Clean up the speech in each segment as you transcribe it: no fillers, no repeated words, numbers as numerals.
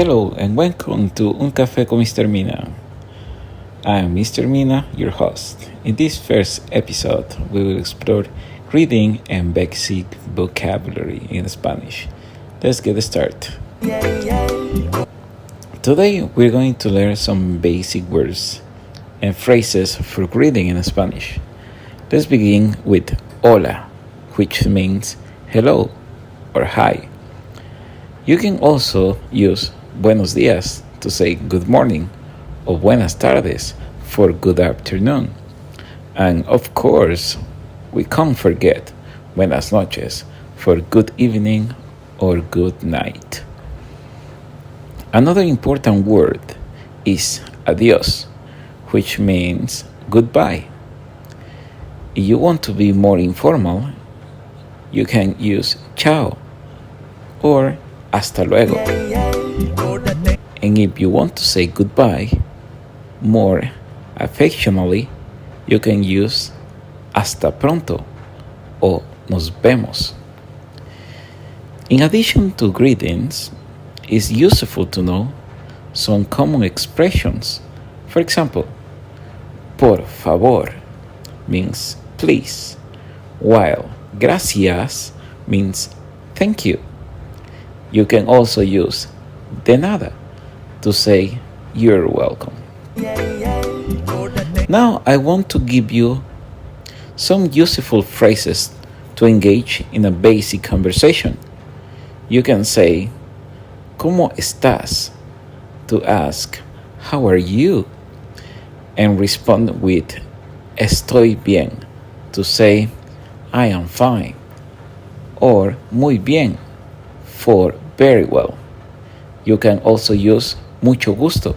Hello and welcome to Un Café con Mr. Mina. I'm Mr. Mina, your host. In this first episode, we will explore reading and basic vocabulary in Spanish. Let's get started. Today, we're going to learn some basic words and phrases for greeting in Spanish. Let's begin with hola, which means hello or hi. You can also use buenos días to say good morning or buenas tardes for good afternoon. And of course, we can't forget buenas noches for good evening or good night. Another important word is adiós, which means goodbye. If you want to be more informal, you can use chao or hasta luego. And if you want to say goodbye more affectionately, you can use hasta pronto or nos vemos. In addition to greetings, it's useful to know some common expressions. For example, por favor means please, while gracias means thank you. You can also use de nada to say you're welcome. Now I want to give you some useful phrases to engage in a basic conversation. You can say, ¿Cómo estás? To ask, how are you? And respond with estoy bien to say, I am fine. Or muy bien for very well. You can also use mucho gusto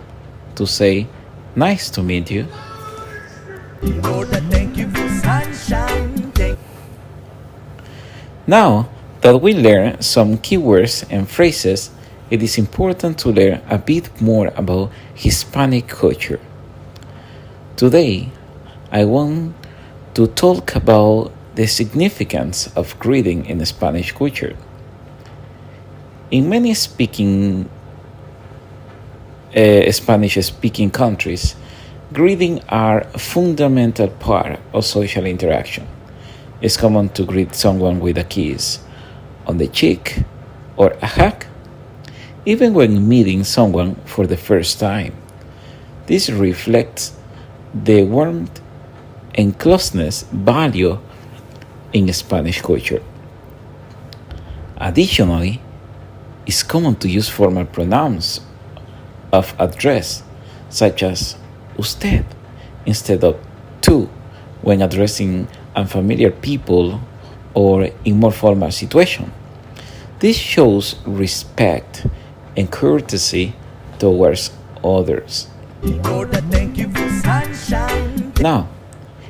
to say nice to meet you. Now that we learn some keywords and phrases, it is important to learn a bit more about Hispanic culture. Today, I want to talk about the significance of greeting in Spanish culture. In many Spanish-speaking countries, greetings are a fundamental part of social interaction. It's common to greet someone with a kiss on the cheek or a hug, even when meeting someone for the first time. This reflects the warmth and closeness value in Spanish culture. Additionally, it's common to use formal pronouns of address, such as usted instead of tú when addressing unfamiliar people or in more formal situations. This shows respect and courtesy towards others. Now,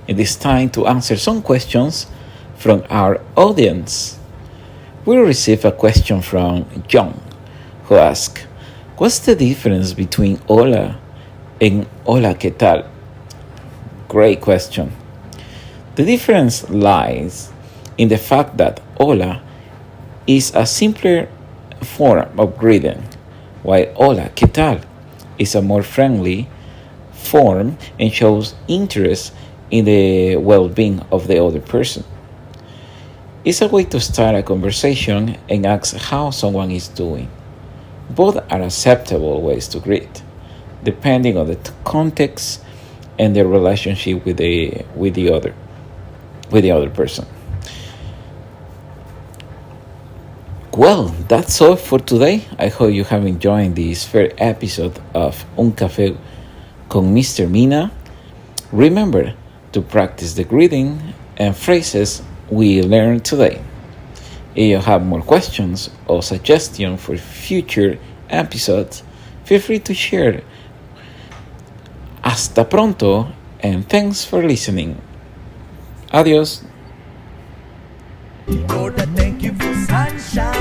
it is time to answer some questions from our audience. We received a question from John, who asked, what's the difference between hola and hola qué tal? Great question. The difference lies in the fact that hola is a simpler form of greeting, while hola qué tal is a more friendly form and shows interest in the well-being of the other person. It's a way to start a conversation and ask how someone is doing. Both are acceptable ways to greet, depending on the context and the relationship with the other person. Well, that's all for today. I hope you have enjoyed this first episode of Un Café con Mr. Mina. Remember to practice the greeting and phrases we learned today. If you have more questions or suggestions for future episodes, feel free to share. Hasta pronto, and thanks for listening. Adiós. Lord, I thank you for sunshine.